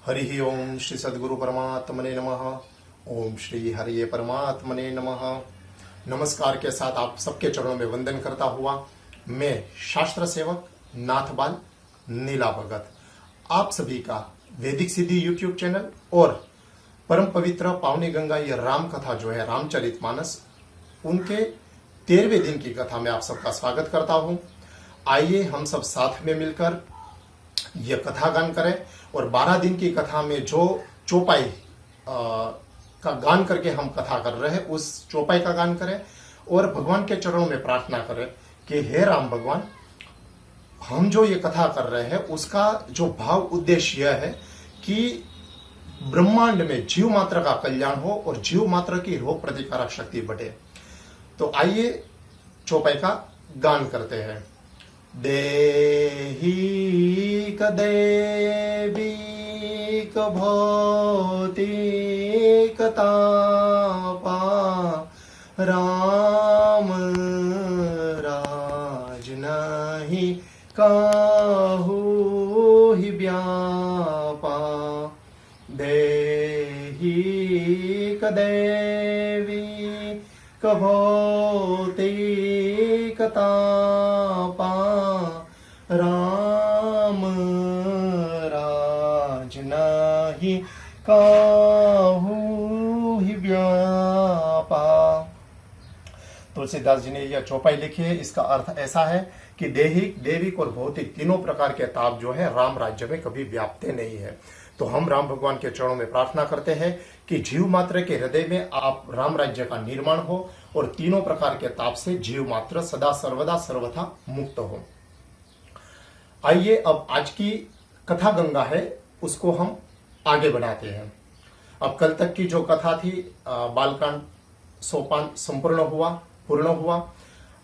हरि ओम श्री सद्गुरु परमात्मने नमः। ओम श्री हरिये परमात्मने नमः। नमस्कार के साथ आप सबके चरणों में वंदन करता हुआ मैं शास्त्र सेवक नाथबाल नीला भगत आप सभी का वैदिक सिद्धि यूट्यूब चैनल और परम पवित्र पावनी गंगा ये राम कथा जो है रामचरितमानस उनके 13वें दिन की कथा में आप सबका स्वागत करता हूं। आइए हम सब साथ में मिलकर यह कथा गान करें और 12 दिन की कथा में जो चौपाई का गान करके हम कथा कर रहे हैं उस चौपाई का गान करें और भगवान के चरणों में प्रार्थना करें कि हे राम भगवान, हम जो ये कथा कर रहे हैं उसका जो भाव उद्देश्य यह है कि ब्रह्मांड में जीव मात्र का कल्याण हो और जीव मात्र की रोग प्रतिकारक शक्ति बढ़े। तो आइए चौपाई का गान करते हैं। देही कदैविक भौतिक तापा राम राज नहीं काहू ही व्यापा। देही कदैविक भौतिक तापा राम राज नाही काहू ही व्यापा। तुलसीदास जी ने यह चौपाई लिखी है। इसका अर्थ ऐसा है कि देहिक, देविक और भौतिक तीनों प्रकार के ताप जो है राम राज्य में कभी व्यापते नहीं है। तो हम राम भगवान के चरणों में प्रार्थना करते हैं कि जीव मात्र के हृदय में आप राम राज्य का निर्माण हो और तीनों प्रकार के ताप से जीव मात्र सदा सर्वदा सर्वथा मुक्त हो। आइए अब आज की कथा गंगा है उसको हम आगे बढ़ाते हैं। अब कल तक की जो कथा थी बालकांड सोपान पूर्ण हुआ।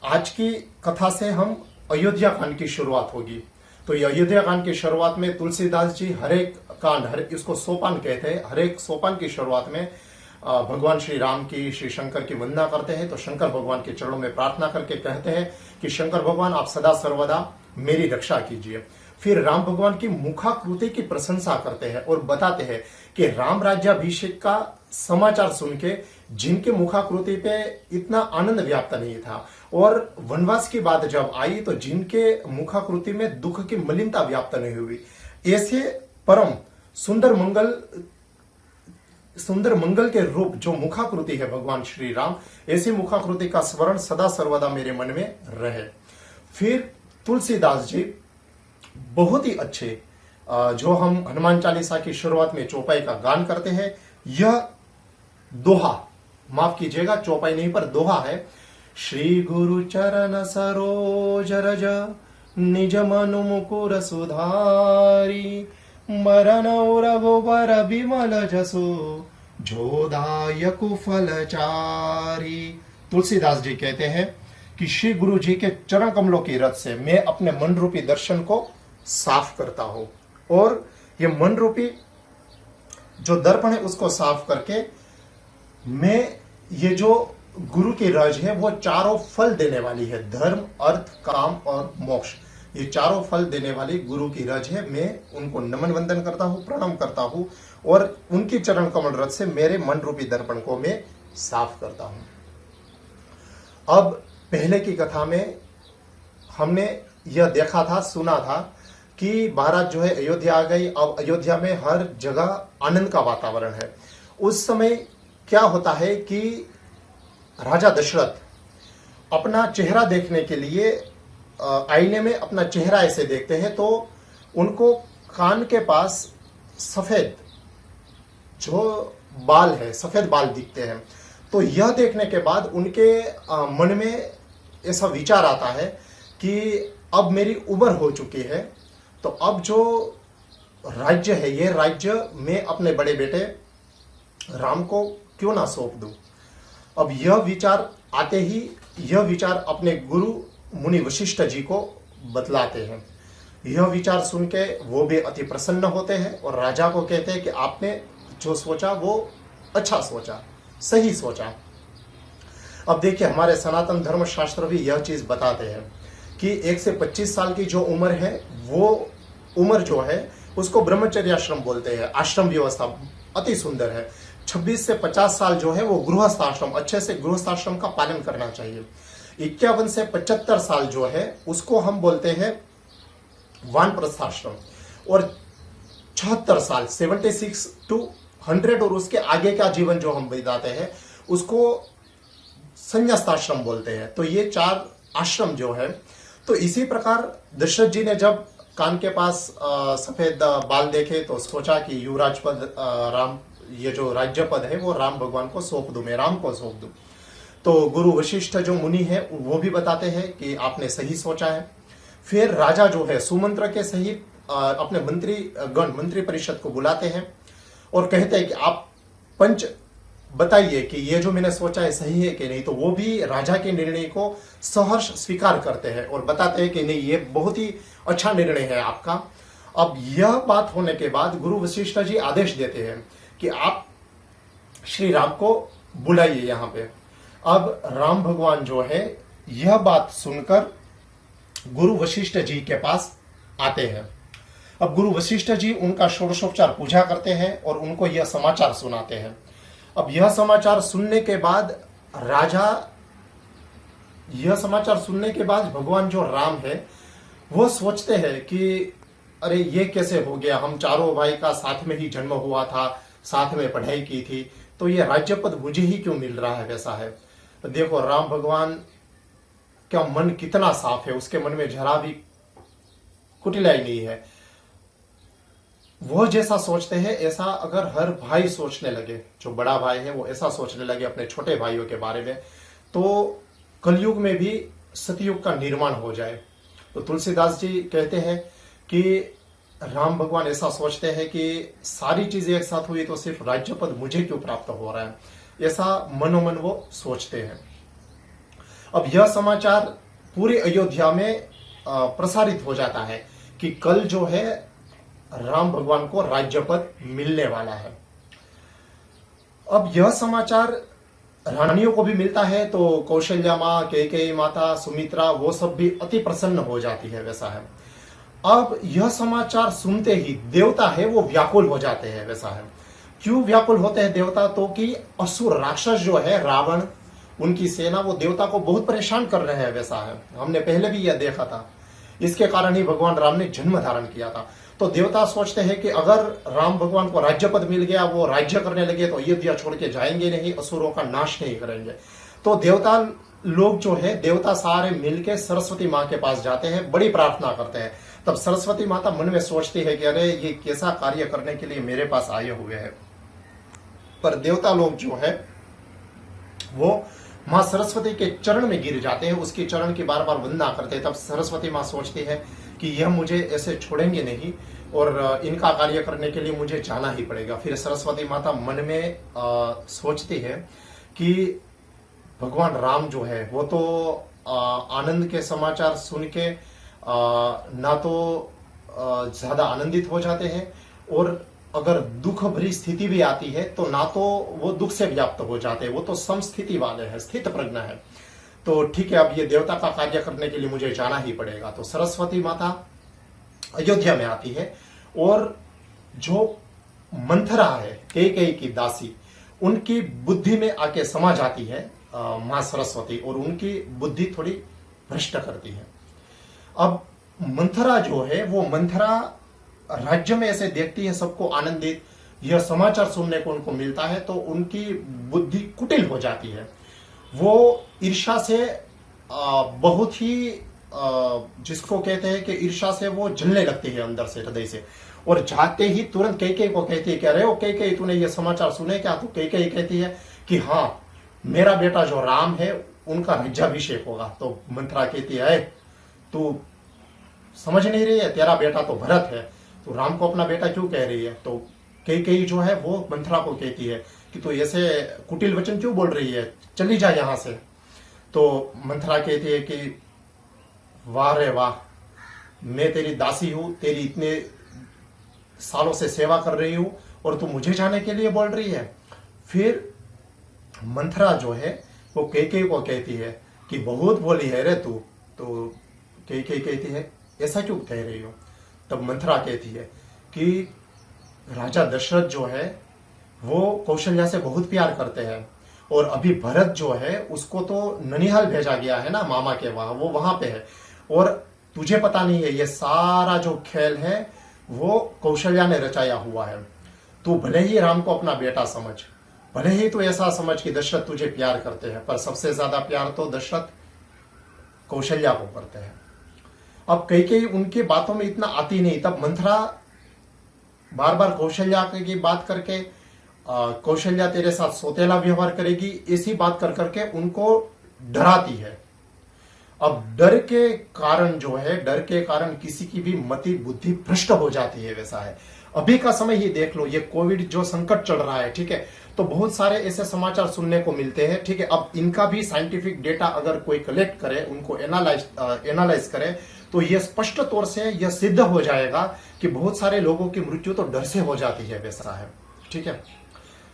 आज की कथा से हम अयोध्या कांड की शुरुआत होगी। तो ये अयोध्या कांड की शुरुआत में तुलसीदास जी हर एक कांड इसको सोपान कहते हैं। हर एक सोपान की शुरुआत में भगवान श्री राम की, श्री शंकर की वंदना करते हैं। तो शंकर भगवान के चरणों में प्रार्थना करके कहते हैं कि शंकर भगवान आप सदा सर्वदा मेरी रक्षा कीजिए। फिर राम भगवान की मुखाकृति की प्रशंसा करते हैं और बताते हैं कि राम राज्याभिषेक का समाचार सुन के जिनके मुखाकृति पे इतना आनंद व्याप्त नहीं था और वनवास की बात जब आई तो जिनके मुखाकृति में दुख की मलिनता व्याप्त नहीं हुई, ऐसे परम सुंदर मंगल के रूप जो मुखाकृति है भगवान श्री राम, ऐसी मुखाकृति का स्मरण सदा सर्वदा मेरे मन में रहे। फिर तुलसीदास जी बहुत ही अच्छे जो हम हनुमान चालीसा की शुरुआत में चौपाई का गान करते हैं, यह दोहा, माफ कीजिएगा चौपाई नहीं पर दोहा है। श्री गुरु चरण सरोज रज निज मनु मुकुर सुधारी मरण रघुबर विमल जसो जोदायकु फलचारी। तुलसीदास जी कहते हैं कि श्री गुरु जी के चरण कमलों की रज से मैं अपने मन रूपी दर्शन को साफ करता हूं और ये मन रूपी जो दर्पण है उसको साफ करके मैं ये जो गुरु की रज है वो चारों फल देने वाली है, धर्म, अर्थ, काम और मोक्ष, ये चारों फल देने वाली गुरु की रज है। मैं उनको नमन वंदन करता हूं, प्रणाम करता हूं और उनकी चरण कमल रज से मेरे मन रूपी दर्पण को मैं साफ करता हूं। अब पहले की कथा में हमने यह देखा था, सुना था कि बारात जो है अयोध्या आ गई। अब अयोध्या में हर जगह आनंद का वातावरण है। उस समय क्या होता है कि राजा दशरथ अपना चेहरा देखने के लिए आईने में अपना चेहरा ऐसे देखते हैं तो उनको कान के पास सफेद जो बाल है, सफेद बाल दिखते हैं। तो यह देखने के बाद उनके मन में ऐसा विचार आता है कि अब मेरी उम्र हो चुकी है तो अब जो राज्य है ये राज्य मैं अपने बड़े बेटे राम को क्यों ना सौंप दूं। अब यह विचार आते ही यह विचार अपने गुरु मुनि वशिष्ठ जी को बतलाते हैं। यह विचार सुन के वो भी अति प्रसन्न होते हैं और राजा को कहते हैं कि आपने जो सोचा वो अच्छा सोचा, सही सोचा। अब देखिए हमारे सनातन धर्म शास्त्र भी यह चीज बताते हैं कि 1 से 25 साल की जो उम्र है वो उम्र जो है उसको ब्रह्मचर्य आश्रम बोलते हैं। आश्रम व्यवस्था अति सुंदर है। 26 से 50 साल जो है वो गृहस्थ आश्रम, अच्छे से गृहस्थ आश्रम का पालन करना चाहिए। 51 से 75 साल जो है उसको हम बोलते हैं वानप्रस्थ आश्रम, और 76 साल 76 टू 100 और उसके आगे का जीवन जो हम बिताते हैं उसको संन्यास्त आश्रम बोलते हैं। तो ये 4 आश्रम जो है, तो इसी प्रकार दशरथ जी ने जब कान के पास सफेद बाल देखे तो सोचा कि युवराज पद राम, ये जो राज्य पद है वो राम भगवान को सौंप दूं, मैं राम को सौंप दूं। तो गुरु वशिष्ठ जो मुनि है वो भी बताते हैं कि आपने सही सोचा है। फिर राजा जो है सुमंत्र के सहित अपने मंत्री परिषद को बुलाते हैं और कहते हैं कि आप पंच बताइए कि ये जो मैंने सोचा है सही है कि नहीं। तो वो भी राजा के निर्णय को सहर्ष स्वीकार करते हैं और बताते हैं कि नहीं, ये बहुत ही अच्छा निर्णय है आपका। अब यह बात होने के बाद गुरु वशिष्ठ जी आदेश देते हैं कि आप श्री राम को बुलाइए यहाँ पे। अब राम भगवान जो है यह बात सुनकर गुरु वशिष्ठ जी के पास आते हैं। अब गुरु वशिष्ठ जी उनका षोडशोपचार पूजा करते हैं और उनको यह समाचार सुनाते हैं। अब यह समाचार सुनने के बाद भगवान जो राम है वो सोचते हैं कि अरे ये कैसे हो गया, हम चारों भाई का साथ में ही जन्म हुआ था, साथ में पढ़ाई की थी, तो ये राज्य पद मुझे ही क्यों मिल रहा है वैसा है। तो देखो राम भगवान का मन कितना साफ है, उसके मन में जरा भी कुटिलाई नहीं है। वो जैसा सोचते हैं ऐसा अगर हर भाई सोचने लगे, जो बड़ा भाई है वो ऐसा सोचने लगे अपने छोटे भाइयों के बारे में, तो कलयुग में भी सतयुग का निर्माण हो जाए। तो तुलसीदास जी कहते हैं कि राम भगवान ऐसा सोचते हैं कि सारी चीजें एक साथ हुई तो सिर्फ राज्य पद मुझे क्यों प्राप्त हो रहा है, ऐसा मनोमन वो सोचते हैं। अब यह समाचार पूरी अयोध्या में प्रसारित हो जाता है कि कल जो है राम भगवान को राज्य पद मिलने वाला है। अब यह समाचार रानियों को भी मिलता है तो कौशल्या माँ, कैकेयी माता, सुमित्रा वो सब भी अति प्रसन्न हो जाती है वैसा है। अब यह समाचार सुनते ही देवता है वो व्याकुल हो जाते हैं वैसा है। क्यों व्याकुल होते हैं देवता, तो कि असुर राक्षस जो है रावण, उनकी सेना वो देवता को बहुत परेशान कर रहे हैं वैसा है। हमने पहले भी यह देखा था, इसके कारण ही भगवान राम ने जन्म धारण किया था। तो देवता सोचते हैं कि अगर राम भगवान को राज्य पद मिल गया, वो राज्य करने लगे तो अयोध्या छोड़ के जाएंगे नहीं, असुरों का नाश नहीं करेंगे। तो देवता लोग जो है, देवता सारे मिलके सरस्वती माँ के पास जाते हैं, बड़ी प्रार्थना करते हैं। तब सरस्वती माता मन में सोचती है कि अरे ये कैसा कार्य करने के लिए मेरे पास आए हुए हैं। पर देवता लोग जो है वो माँ सरस्वती के चरण में गिर जाते हैं, उसके चरण की बार बार वंदना करते हैं। तब सरस्वती माँ सोचती है कि यह मुझे ऐसे छोड़ेंगे नहीं और इनका कार्य करने के लिए मुझे जाना ही पड़ेगा। फिर सरस्वती माता मन में सोचती है कि भगवान राम जो है वो तो आनंद के समाचार सुन के ना तो ज्यादा आनंदित हो जाते हैं, और अगर दुख भरी स्थिति भी आती है तो ना तो वो दुख से व्याप्त हो जाते हैं, वो तो समस्थिति वाले हैं, स्थित प्रज्ञ है। तो ठीक है, अब ये देवता का कार्य करने के लिए मुझे जाना ही पड़ेगा। तो सरस्वती माता अयोध्या में आती है और जो मंथरा है कैकेयी की दासी, उनकी बुद्धि में आके समा जाती है मां सरस्वती, और उनकी बुद्धि थोड़ी भ्रष्ट करती है। अब मंथरा जो है वो मंथरा राज्य में ऐसे देखती है सबको आनंदित, यह समाचार सुनने को उनको मिलता है तो उनकी बुद्धि कुटिल हो जाती है। वो ईर्ष्या से बहुत ही जिसको कहते हैं कि ईर्ष्या से वो जलने लगती है अंदर से, हृदय से, और जाते ही तुरंत कैकेयी को कहती है कि अरे ओ कैकेयी, तूने ये समाचार सुने क्या? तो कैकेयी कहती है कि हाँ, मेरा बेटा जो राम है उनका राज्याभिषेक होगा। तो मंथरा कहती है तू समझ नहीं रही है, तेरा बेटा तो भरत है, तो राम को अपना बेटा क्यों कह रही है? तो कैकेयी जो है वो मंथरा को कहती है कि तू ऐसे कुटिल वचन क्यों बोल रही है, चली जा यहां से। तो मंथरा कहती है कि वाह रे वाह, मैं तेरी दासी हूं, तेरी इतने सालों से सेवा कर रही हूं और तू मुझे जाने के लिए बोल रही है। फिर मंथरा जो है वो कैकेयी को कहती है कि बहुत बोली है रे तू। तो कैकेयी कहती है ऐसा क्यों कह रही हो? तब मंथरा कहती है कि राजा दशरथ जो है वो कौशल्या से बहुत प्यार करते हैं, और अभी भरत जो है उसको तो ननिहाल भेजा गया है ना मामा के वहां, वो वहां पे है, और तुझे पता नहीं है ये सारा जो खेल है वो कौशल्या ने रचाया हुआ है। तू भले ही राम को अपना बेटा समझ, भले ही तू ऐसा समझ कि दशरथ तुझे प्यार करते हैं, पर सबसे ज्यादा प्यार तो दशरथ कौशल्या को करते हैं। अब कई उनकी बातों में इतना आती नहीं, तब मंथरा बार बार कौशल्या की बात करके कौशल्या तेरे साथ सौतेला व्यवहार करेगी, ऐसी बात कर करके उनको डराती है। अब डर के कारण जो है, डर के कारण किसी की भी मति बुद्धि भ्रष्ट हो जाती है, वैसा है। अभी का समय ही देख लो, ये कोविड जो संकट चल रहा है, ठीक है, तो बहुत सारे ऐसे समाचार सुनने को मिलते हैं, ठीक है। अब इनका भी साइंटिफिक डेटा अगर कोई कलेक्ट करे, उनको एनालाइज करे, तो यह स्पष्ट तौर से यह सिद्ध हो जाएगा कि बहुत सारे लोगों की मृत्यु तो डर से हो जाती है, वैसा है, ठीक है।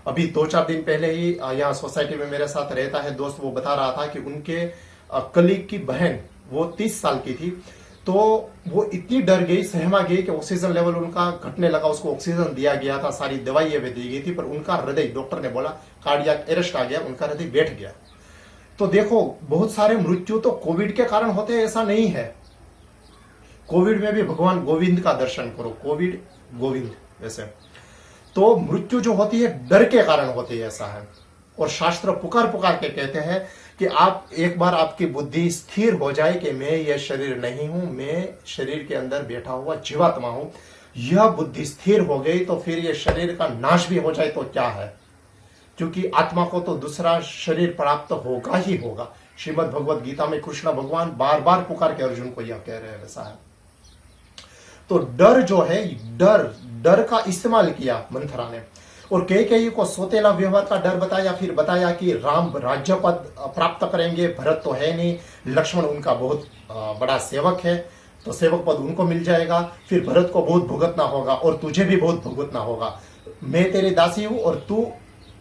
अभी 2-4 दिन पहले ही यहाँ सोसाइटी में मेरे साथ रहता है दोस्त, वो बता रहा था कि उनके कलीग की बहन, वो 30 साल की थी, तो वो इतनी डर गई, सहमा गई कि ऑक्सीजन लेवल उनका घटने लगा, उसको ऑक्सीजन दिया गया था, सारी दवाइयां भी दी गई थी, पर उनका हृदय, डॉक्टर ने बोला कार्डियक अरेस्ट आ गया, उनका हृदय बैठ गया। तो देखो, बहुत सारे मृत्यु तो कोविड के कारण होते हैं, ऐसा नहीं है। कोविड में भी भगवान गोविंद का दर्शन करो, कोविड गोविंद, वैसे तो मृत्यु जो होती है डर के कारण होती है, ऐसा है। और शास्त्र पुकार पुकार के कहते हैं कि आप एक बार आपकी बुद्धि स्थिर हो जाए कि मैं ये शरीर नहीं हूं, मैं शरीर के अंदर बैठा हुआ जीवात्मा हूं, यह बुद्धि स्थिर हो गई तो फिर ये शरीर का नाश भी हो जाए तो क्या है, क्योंकि आत्मा को तो दूसरा शरीर प्राप्त होगा ही होगा। श्रीमद् भगवद गीता में कृष्ण भगवान बार बार पुकार के अर्जुन को यह कह रहे हैं, वैसा है। तो डर जो है, डर का इस्तेमाल किया मंथरा ने, और कई को सौतेला व्यवहार का डर बताया, फिर बताया कि राम राज्य पद प्राप्त करेंगे, भरत तो है नहीं, लक्ष्मण उनका बहुत बड़ा सेवक है, तो सेवक पद उनको मिल जाएगा, फिर भरत को बहुत भुगतना होगा और तुझे भी बहुत भुगतना होगा, मैं तेरी दासी हूं और तू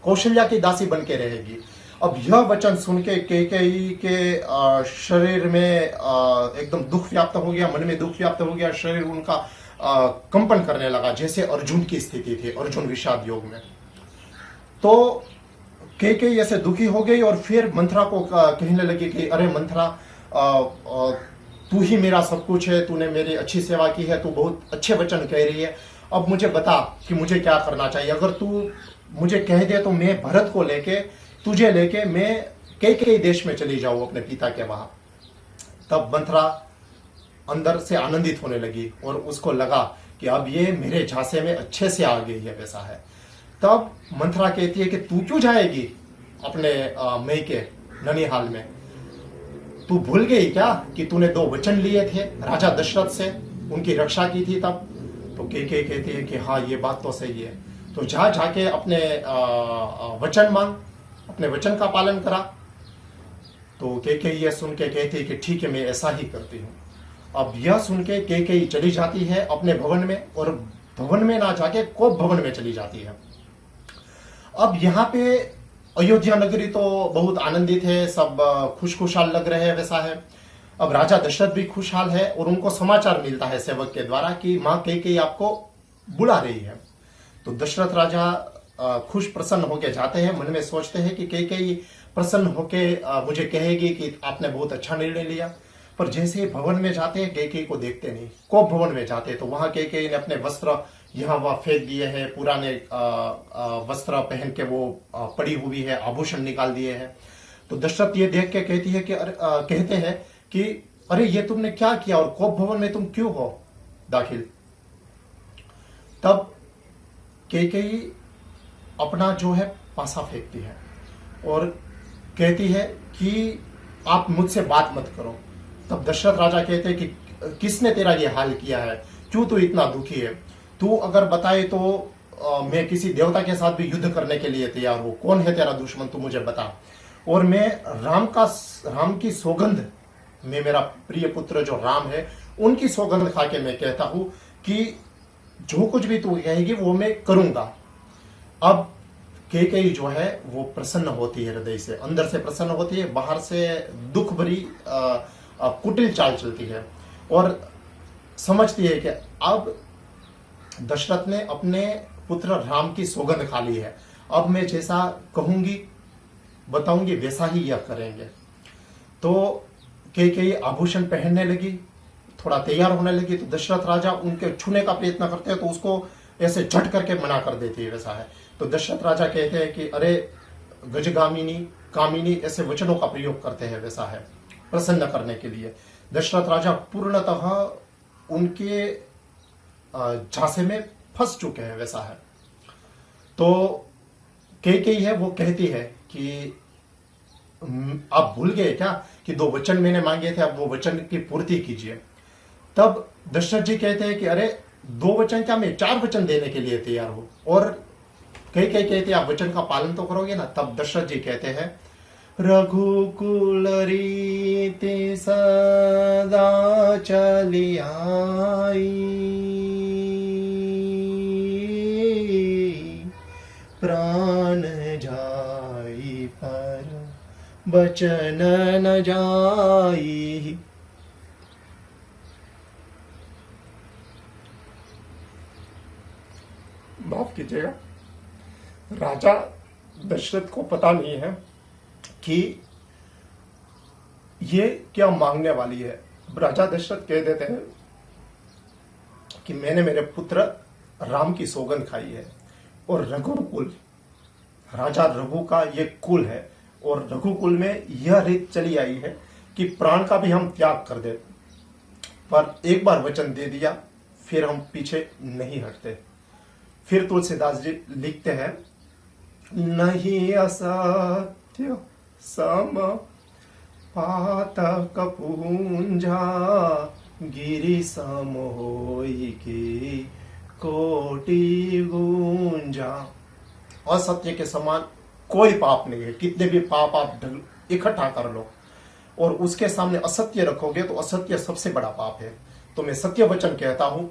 कौशल्या की दासी बन के रहेगी। अब यह वचन सुन के कैकेयी के शरीर में एकदम दुख व्याप्त हो गया, मन में दुख व्याप्त हो गया, शरीर उनका कंपन करने लगा, जैसे अर्जुन की स्थिति थी, अर्जुन विषाद योग में। तो कैकेयी ऐसे दुखी हो गई और फिर मंथरा को कहने लगी कि अरे मंथरा, तू ही मेरा सब कुछ है, तूने मेरी अच्छी सेवा की है, तू बहुत अच्छे वचन कह रही है, अब मुझे बता कि मुझे क्या करना चाहिए। अगर तू मुझे कह दे तो मैं भरत को लेके, तुझे लेके मैं कैकेयी देश में चली जाऊं अपने पिता के वहां। तब मंथरा अंदर से आनंदित होने लगी और उसको लगा कि अब ये मेरे झांसे में अच्छे से आ गई है, वैसा है। तब मंथरा कहती है कि तू क्यों जाएगी अपने मैके ननिहाल में, तू भूल गई क्या कि तूने 2 वचन लिए थे राजा दशरथ से, उनकी रक्षा की थी तब। तो कैकेयी कहती है कि हाँ ये बात तो सही है, तो जाके अपने वचन मांग, अपने वचन का पालन करा। तो कैकेयी ये सुन के कहती है कि ठीक है मैं ऐसा ही करती हूँ। अब यह सुन के कैकेयी चली जाती है अपने भवन में, और भवन में ना जाके कोप भवन में चली जाती है। अब यहाँ पे अयोध्या नगरी तो बहुत आनंदित है, सब खुशहाल लग रहे हैं, वैसा है। अब राजा दशरथ भी खुशहाल है और उनको समाचार मिलता है सेवक के द्वारा कि मां कैकेयी आपको बुला रही है। तो दशरथ राजा खुश प्रसन्न होके जाते हैं, मन में सोचते हैं कि कैकेयी प्रसन्न होके मुझे कहेगी कि आपने बहुत अच्छा निर्णय लिया। पर जैसे ही भवन में जाते हैं कैकेयी को देखते नहीं। कोप भवन में जाते तो वहां कैकेयी ने अपने वस्त्र यहाँ वहां फेंक दिए हैं, पुराने वस्त्र पहन के वो पड़ी हुई है, आभूषण निकाल दिए हैं। तो दशरथ ये देख के कहती है कि कहते हैं कि अरे ये तुमने क्या किया और कोप भवन में तुम क्यों हो दाखिल। तब कैकेयी अपना जो है पासा फेंकती है और कहती है कि आप मुझसे बात मत करो। तब दशरथ राजा कहते हैं कि किसने तेरा ये हाल किया है, क्यों तू इतना दुखी है, तू अगर बताए तो मैं किसी देवता के साथ भी युद्ध करने के लिए तैयार हूं, कौन है तेरा दुश्मन तू मुझे बता। और मैं राम की सौगंध, मैं मेरा प्रिय पुत्र जो राम है उनकी सौगंध खा के मैं कहता हूं कि जो कुछ भी तू कहेगी वो मैं करूंगा। अब कैकेयी जो है वो प्रसन्न होती है, हृदय से, अंदर से प्रसन्न होती है, बाहर से दुख भरी कुटिल चाल चलती है और समझती है कि अब दशरथ ने अपने पुत्र राम की सौगंध खा ली है, अब मैं जैसा कहूंगी बताऊंगी वैसा ही यह करेंगे। तो कई आभूषण पहनने लगी, थोड़ा तैयार होने लगी, तो दशरथ राजा उनके छूने का प्रयत्न करते हैं तो उसको ऐसे झट करके मना कर देती है, वैसा है। तो दशरथ राजा कहते हैं कि अरे गजगामिनी कामिनी, ऐसे वचनों का प्रयोग करते हैं, वैसा है, प्रसन्न करने के लिए। दशरथ राजा पूर्णतः उनके झांसे में फंस चुके हैं, वैसा है। तो कई है वो कहती है कि आप भूल गए क्या कि 2 वचन मैंने मांगे थे, अब वो वचन की पूर्ति कीजिए। तब दशरथ जी कहते हैं कि अरे 2 वचन क्या, मैं 4 वचन देने के लिए तैयार हूं। और कई कहते हैं आप वचन का पालन तो करोगे ना। तब दशरथ जी कहते हैं रघुकुल रीति सदा चली आई, प्राण जाई पर बचन न जाई। माफ कीजिएगा, राजा दशरथ को पता नहीं है कि ये क्या मांगने वाली है। राजा दशरथ कह देते हैं कि मैंने मेरे पुत्र राम की सौगंध खाई है, और रघुकुल, राजा रघु का ये कुल है, और रघुकुल में यह रीत चली आई है कि प्राण का भी हम त्याग कर दे, पर एक बार वचन दे दिया फिर हम पीछे नहीं हटते। फिर तुलसीदास जी लिखते हैं नहीं असत्य सम पातक पूंजा, गिरि सम होई की कोटि गूंजा। असत्य के समान कोई पाप नहीं है, कितने भी पाप आप इकट्ठा कर लो और उसके सामने असत्य रखोगे तो असत्य सबसे बड़ा पाप है। तो मैं सत्य वचन कहता हूं,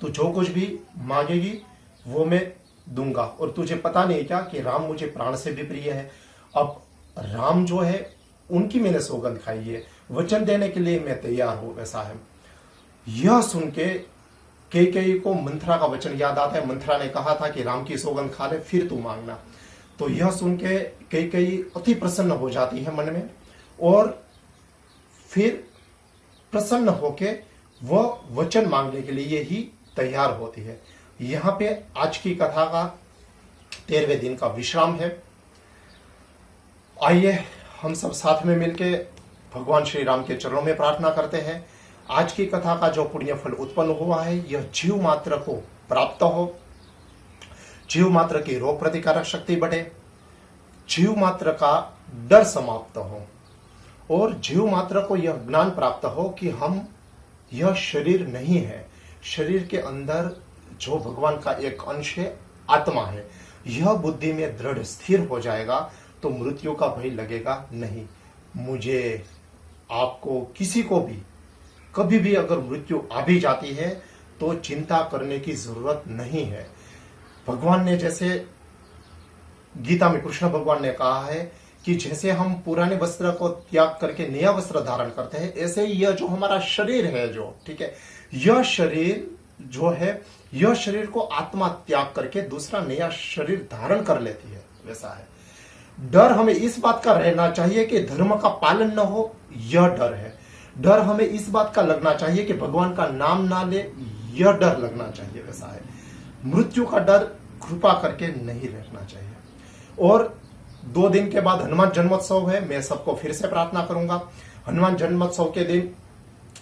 तो जो कुछ भी मांगेगी वो मैं दूंगा। और तुझे पता नहीं क्या कि राम मुझे प्राण से भी प्रिय है। अब राम जो है उनकी मैंने सौगंध खाई है, वचन देने के लिए मैं तैयार हूं, वैसा है। यह सुन के कई को मंथरा का वचन याद आता है। मंथरा ने कहा था कि राम की सौगंध खा ले फिर तू मांगना। तो यह सुन के कई अति प्रसन्न हो जाती है मन में, और फिर प्रसन्न होके वह वचन मांगने के लिए ही तैयार होती है। यहां पे आज की कथा का 13वें दिन का विश्राम है। आइए हम सब साथ में मिलके भगवान श्री राम के चरणों में प्रार्थना करते हैं। आज की कथा का जो पुण्य फल उत्पन्न हुआ है यह जीव मात्र को प्राप्त हो, जीव मात्र की रोग प्रतिकारक शक्ति बढ़े, जीव मात्र का डर समाप्त हो, और जीव मात्र को यह ज्ञान प्राप्त हो कि हम यह शरीर नहीं है, शरीर के अंदर जो भगवान का एक अंश है, आत्मा है। यह बुद्धि में दृढ़ स्थिर हो जाएगा तो मृत्यु का भय लगेगा नहीं। मुझे, आपको, किसी को भी कभी भी अगर मृत्यु आ भी जाती है तो चिंता करने की जरूरत नहीं है। भगवान ने जैसे गीता में कृष्ण भगवान ने कहा है कि जैसे हम पुराने वस्त्र को त्याग करके नया वस्त्र धारण करते हैं, ऐसे ही यह जो हमारा शरीर है, जो ठीक है, यह शरीर जो है, यह शरीर को आत्मा त्याग करके दूसरा नया शरीर धारण कर लेती है, वैसा है। डर हमें इस बात का रहना चाहिए कि धर्म का पालन न हो, यह डर है। डर हमें इस बात का लगना चाहिए कि भगवान का नाम ना ले, यह डर लगना चाहिए, वैसा है। मृत्यु का डर कृपा करके नहीं रखना चाहिए। और 2 दिन के बाद हनुमान जन्मोत्सव है। मैं सबको फिर से प्रार्थना करूंगा, हनुमान जन्मोत्सव के दिन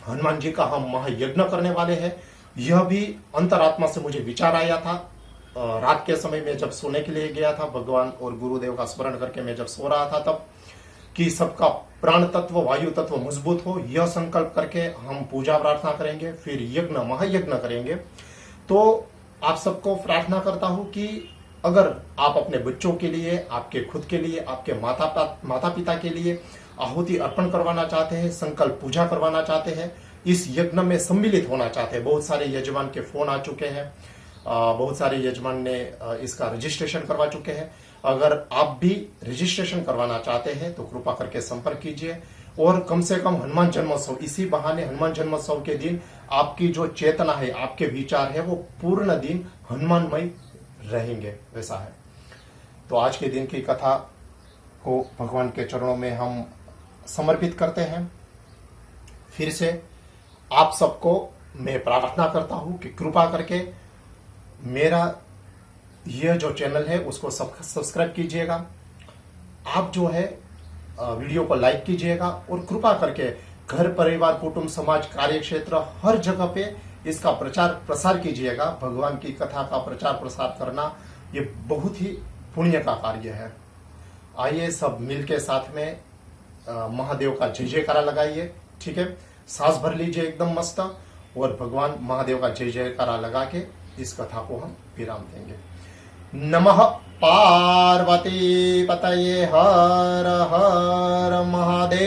हनुमान जी का हम महायज्ञ करने वाले हैं। यह भी अंतरात्मा से मुझे विचार आया था रात के समय में जब सोने के लिए गया था, भगवान और गुरुदेव का स्मरण करके मैं जब सो रहा था तब, कि सबका प्राण तत्व वायु तत्व मजबूत हो, यह संकल्प करके हम पूजा प्रार्थना करेंगे, फिर यज्ञ महायज्ञ करेंगे। तो आप सबको प्रार्थना करता हूं कि अगर आप अपने बच्चों के लिए, आपके खुद के लिए, आपके माता पिता के लिए आहुति अर्पण करवाना चाहते हैं, संकल्प पूजा करवाना चाहते हैं, इस यज्ञ में सम्मिलित होना चाहते हैं, बहुत सारे यजमान के फोन आ चुके हैं, बहुत सारे यजमान ने इसका रजिस्ट्रेशन करवा चुके हैं। अगर आप भी रजिस्ट्रेशन करवाना चाहते हैं तो कृपा करके संपर्क कीजिए और कम से कम हनुमान जन्मोत्सव, इसी बहाने हनुमान जन्मोत्सव के दिन आपकी जो चेतना है, आपके विचार है, वो पूर्ण दिन हनुमानमय रहेंगे, वैसा है। तो आज के दिन की कथा को भगवान के चरणों में हम समर्पित करते हैं। फिर से आप सबको मैं प्रार्थना करता हूं कि कृपा करके मेरा यह जो चैनल है उसको सब्सक्राइब कीजिएगा। आप जो है वीडियो को लाइक कीजिएगा और कृपा करके घर, परिवार, कुटुंब, समाज, कार्य क्षेत्र, हर जगह पे इसका प्रचार प्रसार कीजिएगा। भगवान की कथा का प्रचार प्रसार करना ये बहुत ही पुण्य का कार्य है। आइए सब मिलके साथ में महादेव का जय जयकारा लगाइए। ठीक है, सांस भर लीजिए एकदम मस्त, और भगवान महादेव का जय जयकारा लगा के इस कथा को हम विराम देंगे। नमः पार्वती पतये, हर हर महादेव।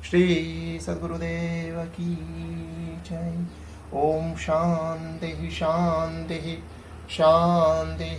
श्री सद्गुरुदेव की जय। ओम शांति शांति शांति।